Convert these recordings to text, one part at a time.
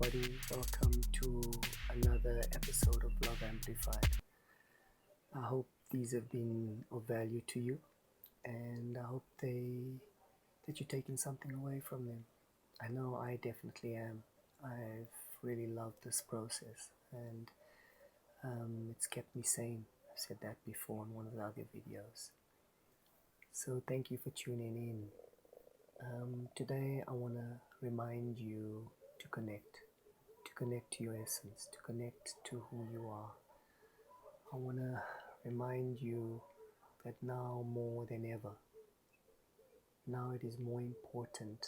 everybody. Welcome to another episode of Love Amplified. I hope these have been of value to you, and I hope that you're taking something away from them. I know I definitely am. I've really loved this process, and it's kept me sane. I've said that before in one of the other videos. So thank you for tuning in. Today I want to remind you to connect to your essence, to connect to who you are. I want to remind you that now more than ever, now it is more important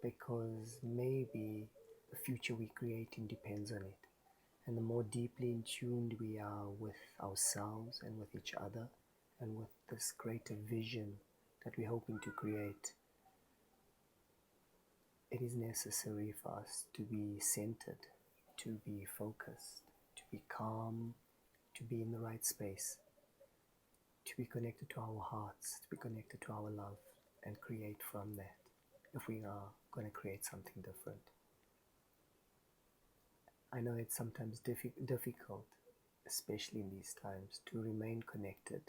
because maybe the future we're creating depends on it. And the more deeply in tuned we are with ourselves and with each other and with this greater vision that we're hoping to create, it is necessary for us to be centered, to be focused, to be calm, to be in the right space, to be connected to our hearts, to be connected to our love, and create from that if we are going to create something different. I know it's sometimes difficult, especially in these times, to remain connected,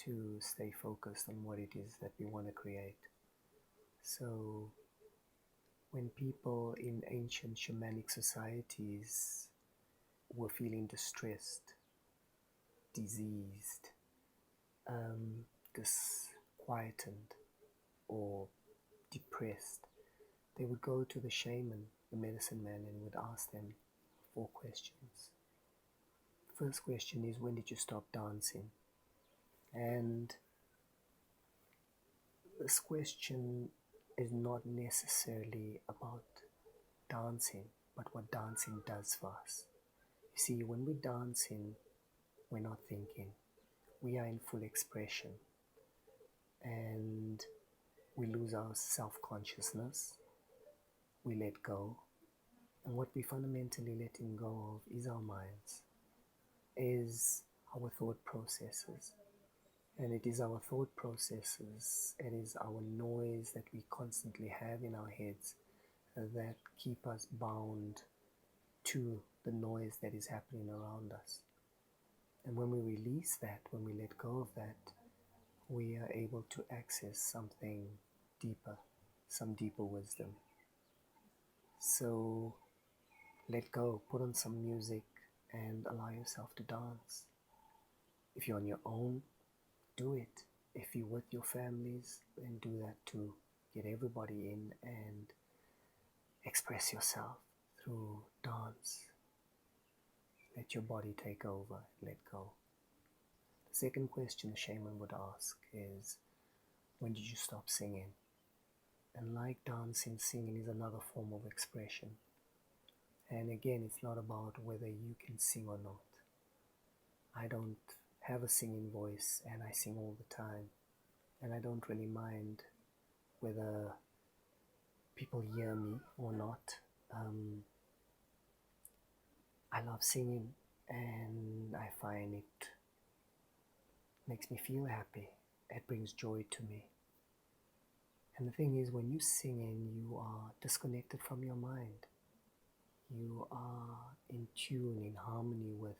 to stay focused on what it is that we want to create. So when people in ancient shamanic societies were feeling distressed, diseased, disquieted, or depressed, they would go to the shaman, the medicine man, and would ask them 4 questions. The first question is, when did you stop dancing? And this question is not necessarily about dancing, but what dancing does for us. You see, when we're dancing, we're not thinking. We are in full expression, and we lose our self-consciousness. We let go, and what we're fundamentally letting go of is our minds, is our thought processes. And it is our thought processes, it is our noise that we constantly have in our heads that keep us bound to the noise that is happening around us. And when we release that, when we let go of that, we are able to access something deeper, some deeper wisdom. So let go, put on some music and allow yourself to dance. If you're on your own, do it. If you're with your families, then do that too. Get everybody in and express yourself through dance. Let your body take over, let go. The second question the shaman would ask is, when did you stop singing? And like dancing, singing is another form of expression. And again, it's not about whether you can sing or not. I don't have a singing voice and I sing all the time. And I don't really mind whether people hear me or not. I love singing and I find it makes me feel happy. It brings joy to me. And the thing is, when you're singing, you are disconnected from your mind. You are in tune, in harmony with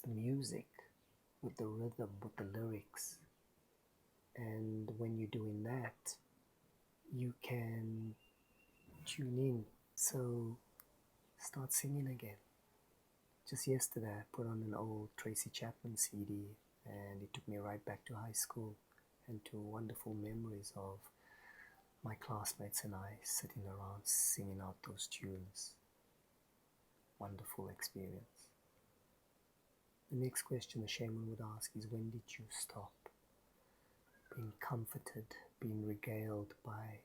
the music, with the rhythm, with the lyrics. And when you're doing that, you can tune in. So start singing again. Just yesterday I put on an old Tracy Chapman CD and it took me right back to high school and to wonderful memories of my classmates and I sitting around singing out those tunes. Wonderful experience. The next question the shaman would ask is, when did you stop being comforted, being regaled by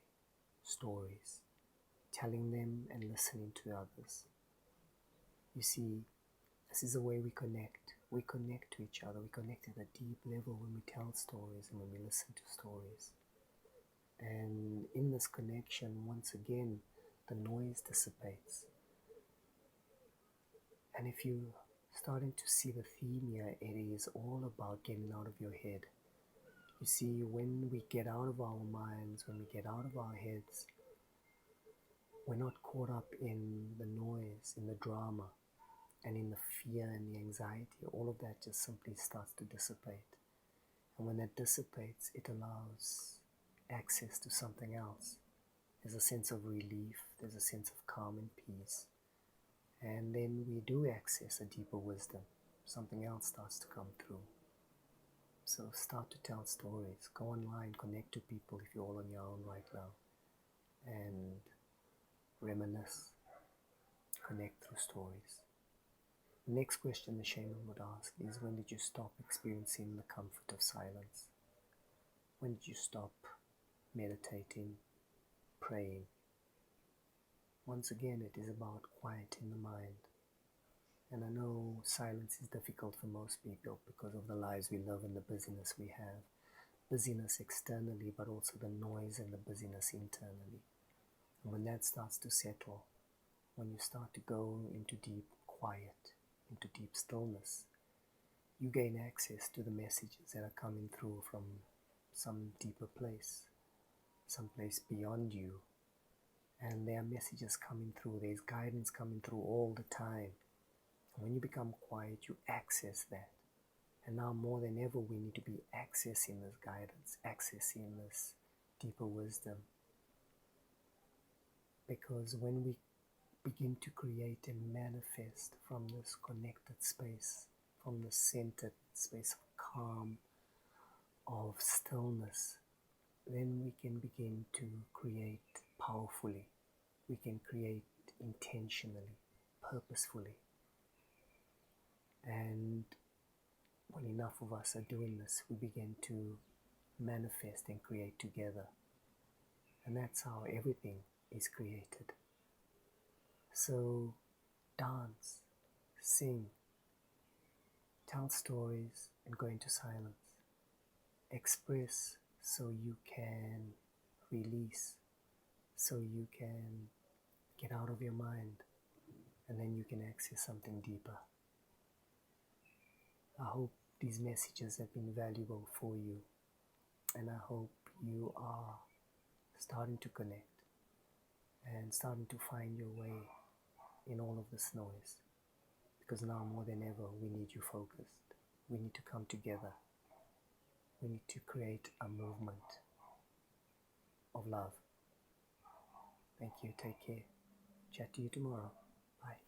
stories, telling them and listening to others? You see, this is the way we connect. We connect to each other. We connect at a deep level when we tell stories and when we listen to stories. And in this connection, once again, the noise dissipates. And if you're starting to see the theme here, it is all about getting out of your head. You see, when we get out of our minds, when we get out of our heads, we're not caught up in the noise, in the drama, and in the fear and the anxiety. All of that just simply starts to dissipate. And when that dissipates, it allows access to something else. There's a sense of relief, there's a sense of calm and peace. And then we do access a deeper wisdom. Something else starts to come through. So start to tell stories. Go online, connect to people if you're all on your own right now. And reminisce, connect through stories. The next question the shaman would ask is, when did you stop experiencing the comfort of silence? When did you stop meditating, praying? Once again, it is about quieting the mind. And I know silence is difficult for most people because of the lives we live and the busyness we have. Busyness externally, but also the noise and the busyness internally. And when that starts to settle, when you start to go into deep quiet, into deep stillness, you gain access to the messages that are coming through from some deeper place, some place beyond you. And there are messages coming through, there's guidance coming through all the time. When you become quiet, you access that. And now more than ever, we need to be accessing this guidance, accessing this deeper wisdom. Because when we begin to create and manifest from this connected space, from the centered space of calm, of stillness, then we can begin to create powerfully. We can create intentionally, purposefully. And when enough of us are doing this, we begin to manifest and create together. And that's how everything is created. So dance, sing, tell stories and go into silence. Express so you can release, so you can get out of your mind, and then you can access something deeper. I hope these messages have been valuable for you, and I hope you are starting to connect and starting to find your way in all of this noise, because now more than ever we need you focused. We need to come together. We need to create a movement of love. Thank you. Take care. Chat to you tomorrow. Bye.